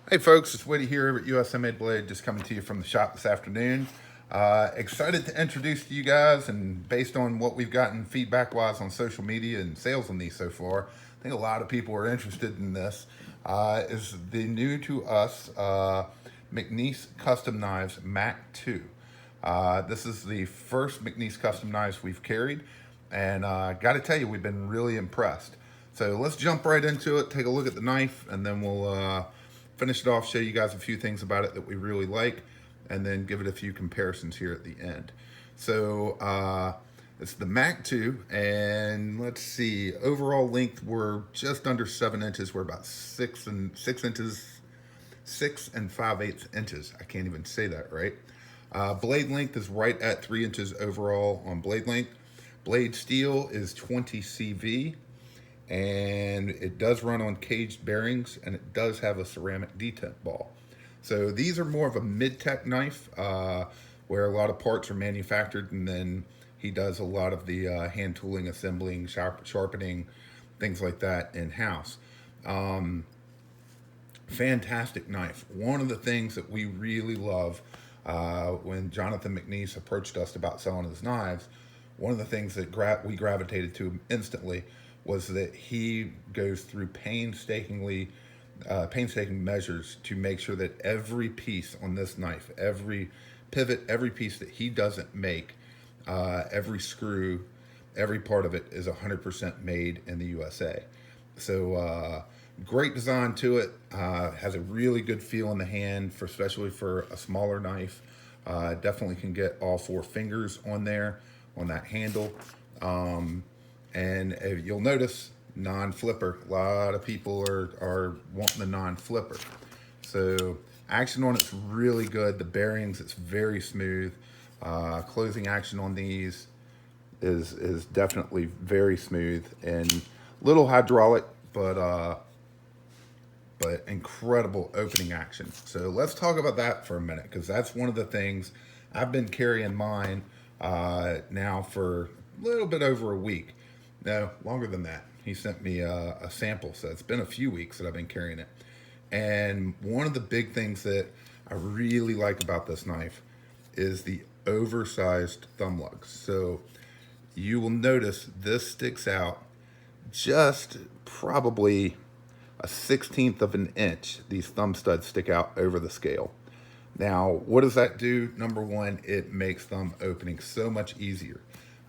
Hey folks, it's Woody here at USA Made Blade, just coming to you from the shop this afternoon. Excited to introduce to you guys, and based on what we've gotten feedback-wise on social media and sales on these so far, I think a lot of people are interested in this, is the new to us McNees Custom Knives Mac-2. This is the first McNees Custom Knives we've carried, and got to tell you, we've been really impressed. So let's jump right into it, take a look at the knife, and then we'll finish it off, show you guys a few things about it that we really like, and then give it a few comparisons here at the end. So it's the Mac-2, and let's see, overall length, we're just under 7 inches. We're about 6 and 5/8 inches. I can't even say that right. Blade length is right at 3 inches overall on blade length. Blade steel is 20 CV, and it does run on caged bearings, and it does have a ceramic detent ball. So these are more of a mid-tech knife, where a lot of parts are manufactured, and then he does a lot of the hand tooling, assembling, sharpening, things like that in-house. Fantastic knife. One of the things that we really love, when Jonathan McNees approached us about selling his knives, one of the things that we gravitated to instantly was that he goes through painstaking measures to make sure that every piece on this knife, every pivot, every piece that he doesn't make, every screw, every part of it is 100% made in the USA. So great design to it. Has a really good feel in the hand, especially for a smaller knife. Definitely can get all 4 fingers on there, on that handle. And you'll notice non-flipper. A lot of people are wanting the non-flipper. So action on it's really good. The bearings, it's very smooth. Closing action on these is definitely very smooth and little hydraulic, but incredible opening action. So let's talk about that for a minute, because that's one of the things. I've been carrying mine now for a little bit over a week. No, longer than that. He sent me a sample, so it's been a few weeks that I've been carrying it. And one of the big things that I really like about this knife is the oversized thumb lugs. So you will notice this sticks out just probably a 1/16 of an inch. These thumb studs stick out over the scale. Now, what does that do? Number one, it makes thumb opening so much easier.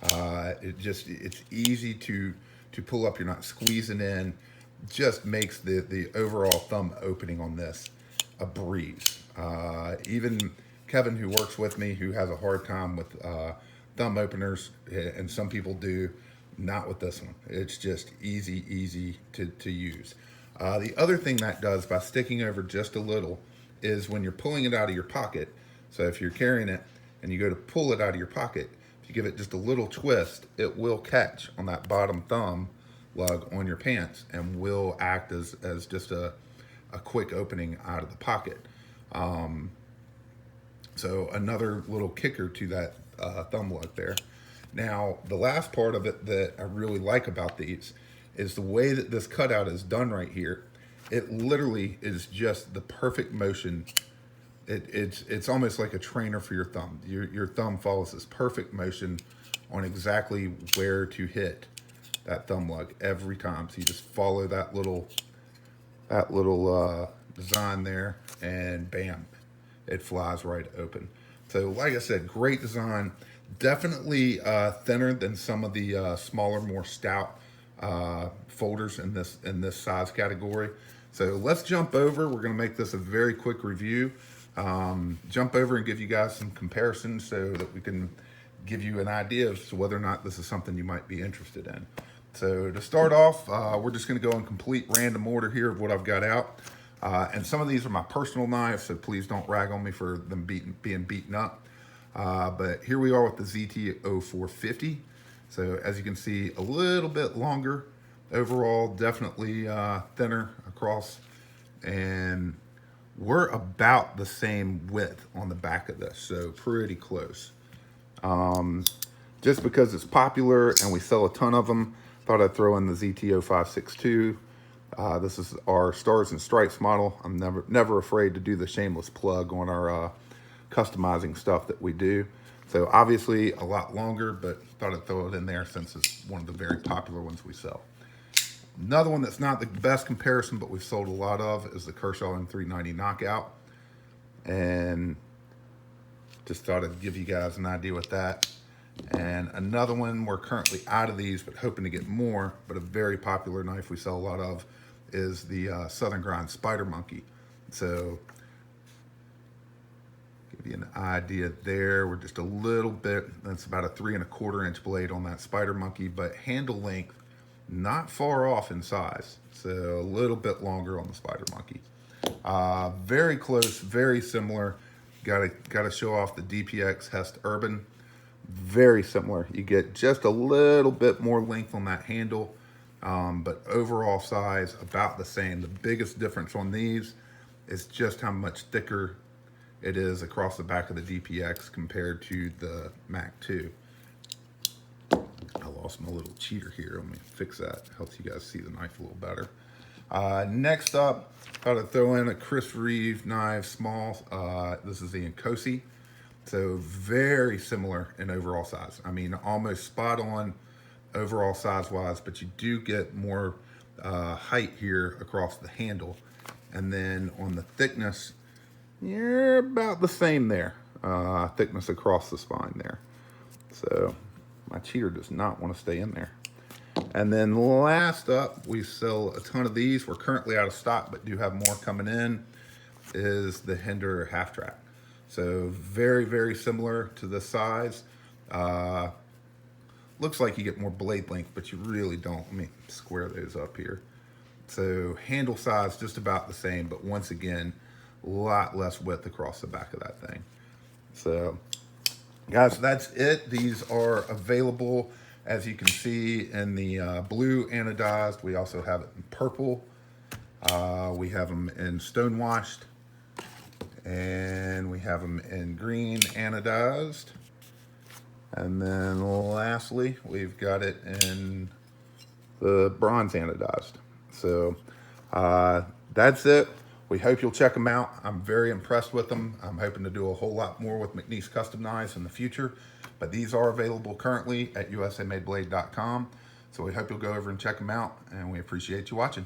It's easy to pull up. You're not squeezing in. Just makes the overall thumb opening on this a breeze. Even Kevin, who works with me, who has a hard time with thumb openers, and some people do, not with this one. It's just easy to use. The other thing that does, by sticking over just a little, is when you're pulling it out of your pocket. So if you're carrying it and you go to pull it out of your pocket, if you give it just a little twist, it will catch on that bottom thumb lug on your pants and will act as just a quick opening out of the pocket. So another little kicker to that thumb lug there. Now, the last part of it that I really like about these is the way that this cutout is done right here. It literally is just the perfect motion. It's almost like a trainer for your thumb. Your thumb follows this perfect motion on exactly where to hit that thumb lug every time. So you just follow that little design there, and bam, it flies right open. So like I said, great design. Definitely thinner than some of the smaller, more stout folders in this size category. So let's jump over. We're going to make this a very quick review. Jump over and give you guys some comparisons so that we can give you an idea as to whether or not this is something you might be interested in. So to start off, we're just going to go in complete random order here of what I've got out. And some of these are my personal knives, so please don't rag on me for them being beaten up. But here we are with the ZT-0450. So as you can see, a little bit longer overall, definitely thinner across, and we're about the same width on the back of this, so pretty close. Just because it's popular and we sell a ton of them, thought I'd throw in the ZT-0562 This is our Stars and Stripes model. I'm never afraid to do the shameless plug on our customizing stuff that we do. So obviously a lot longer, but thought I'd throw it in there since it's one of the very popular ones we sell. Another one that's not the best comparison, but we've sold a lot of, is the Kershaw M390 Knockout. And just thought I'd give you guys an idea with that. And another one, we're currently out of these, but hoping to get more, but a very popular knife we sell a lot of is the Southern Grind Spider Monkey. So give you an idea there. We're just a little bit, that's about a 3¼ inch blade on that Spider Monkey, but handle length not far off in size. So a little bit longer on the Spider Monkey. Very close, very similar. Gotta show off the DPX Hest Urban. Very similar. You get just a little bit more length on that handle, but overall size about the same. The biggest difference on these is just how much thicker it is across the back of the DPX compared to the Mac-2. I lost my little cheater here. Let me fix that. Helps you guys see the knife a little better. Next up, thought I'd throw in a Chris Reeve knife, small. This is the Nkosi. So very similar in overall size. I mean, almost spot on overall size-wise, but you do get more height here across the handle. And then on the thickness, you're about the same there. Thickness across the spine there. So my cheater does not want to stay in there. And then last up, we sell a ton of these. We're currently out of stock, but do have more coming in, is the Hinder Half Track. So very, very similar to the size. Looks like you get more blade length, but you really don't. Let me square those up here. So handle size, just about the same, but once again, a lot less width across the back of that thing. So guys, that's it. These are available, as you can see, in the blue anodized. We also have it in purple. We have them in stonewashed. And we have them in green anodized. And then lastly, we've got it in the bronze anodized. So that's it. We hope you'll check them out. I'm very impressed with them. I'm hoping to do a whole lot more with McNees Custom Knives in the future. But these are available currently at usamadeblade.com. So we hope you'll go over and check them out. And we appreciate you watching.